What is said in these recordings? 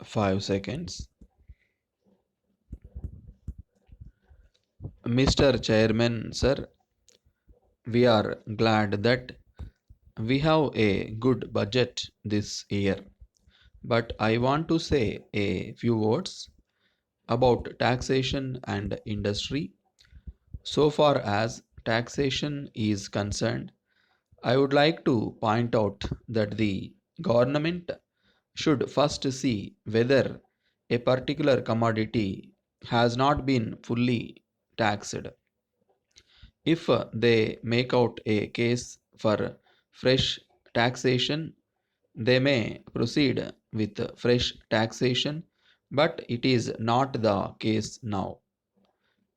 5 seconds. Mr. Chairman, sir, we are glad that we have a good budget this year. But I want to say a few words about taxation and industry. So far as taxation is concerned, I would like to point out that the government should first see whether a particular commodity has not been fully taxed. If they make out a case for fresh taxation, they may proceed with fresh taxation, but it is not the case now.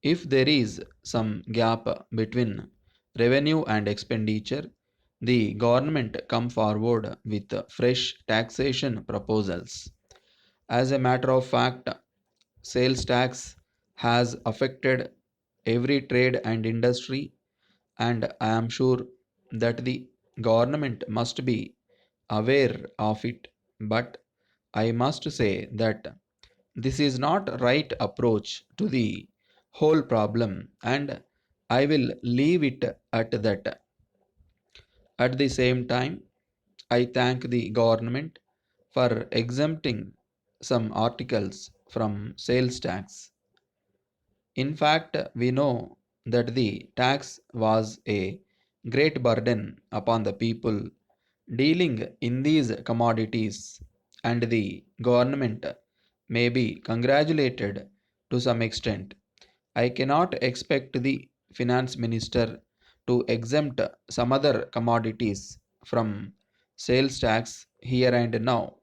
If there is some gap between revenue and expenditure, the government come forward with fresh taxation proposals. As a matter of fact, sales tax has affected every trade and industry, and I am sure that the government must be aware of it. But I must say that this is not right approach to the whole problem, and I will leave it at that. At the same time, I thank the government for exempting some articles from sales tax. In fact, we know that the tax was a great burden upon the people dealing in these commodities, and the government may be congratulated to some extent. I cannot expect the finance minister to exempt some other commodities from sales tax here and now,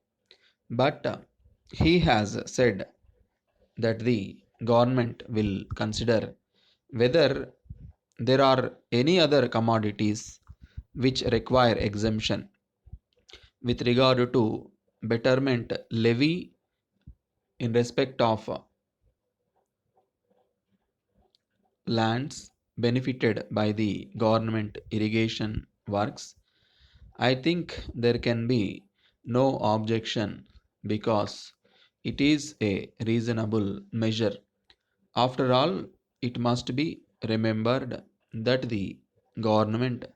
but he has said that the government will consider whether there are any other commodities which require exemption with regard to betterment levy in respect of lands benefited by the government irrigation works. I think there can be no objection because it is a reasonable measure. After all, it must be remembered that the government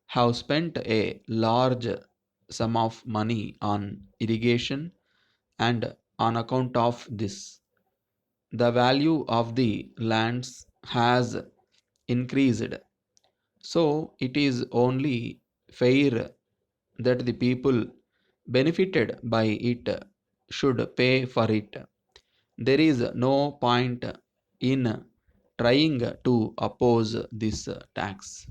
have spent a large sum of money on irrigation, and on account of this the value of the lands has increased. So it is only fair that the people benefited by it should pay for it. There is no point in trying to oppose this tax.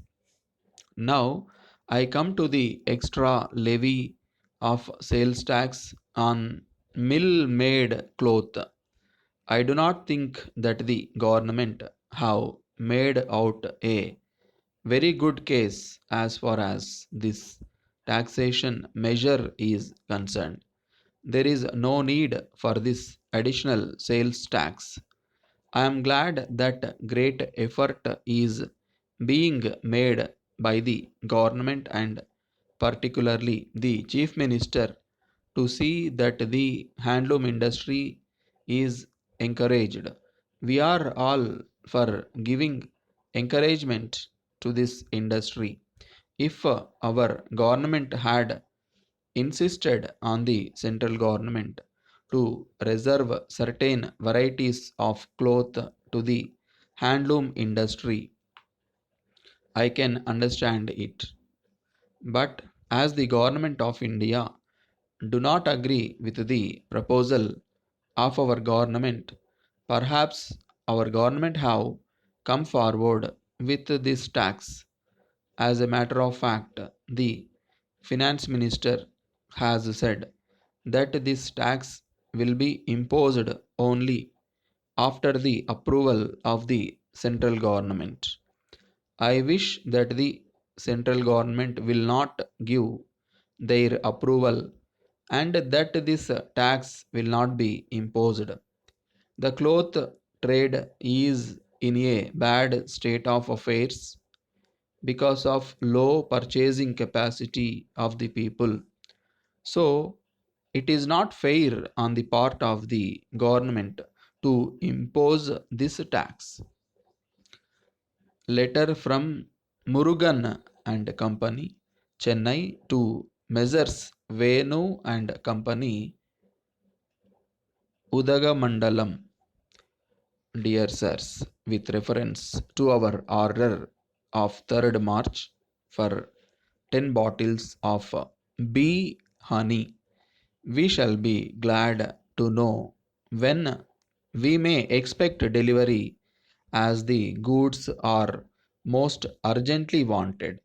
Now I come to the extra levy of sales tax on mill made cloth. I do not think that the government have made out a very good case as far as this taxation measure is concerned. There is no need for this additional sales tax. I am glad that great effort is being made by the government and particularly the chief minister to see that the handloom industry is encouraged. We are all for giving encouragement to this industry. If our government had insisted on the central government to reserve certain varieties of cloth to the handloom industry, I can understand it. But as the government of India do not agree with the proposal of our government, perhaps our government have come forward with this tax. As a matter of fact, the finance minister has said that this tax will be imposed only after the approval of the central government. I wish that the central government will not give their approval and that this tax will not be imposed. The cloth trade is in a bad state of affairs because of low purchasing capacity of the people. So, It is not fair on the part of the government to impose this tax. Letter from Murugan and Company, Chennai to Messrs. Venu and Company, Udagamandalam. Dear sirs, with reference to our order of 3rd March for 10 bottles of bee honey, we shall be glad to know when we may expect delivery, as the goods are most urgently wanted.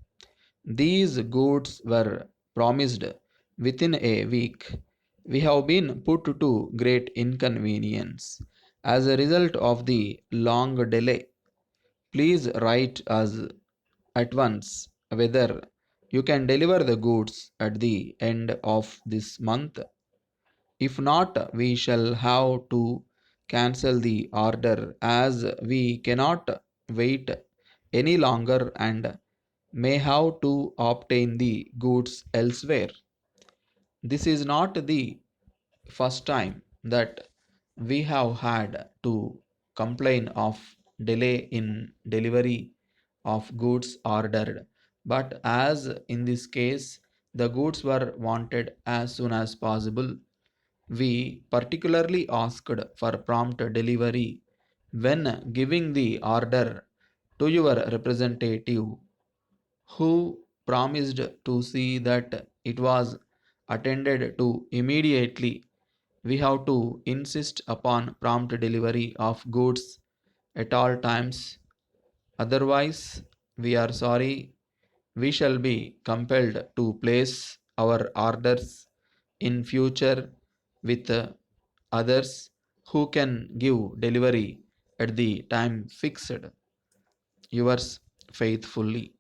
These goods were promised within a week. We have been put to great inconvenience as a result of the long delay. Please write us at once whether you can deliver the goods at the end of this month. If not, we shall have to cancel the order, as we cannot wait any longer and may have to obtain the goods elsewhere. This is not the first time that we have had to complain of delay in delivery of goods ordered, but as in this case the goods were wanted as soon as possible, we particularly asked for prompt delivery when giving the order to your representative, who promised to see that it was attended to immediately. We have to insist upon prompt delivery of goods at all times. Otherwise, we are sorry, we shall be compelled to place our orders in future with others who can give delivery at the time fixed. Yours faithfully.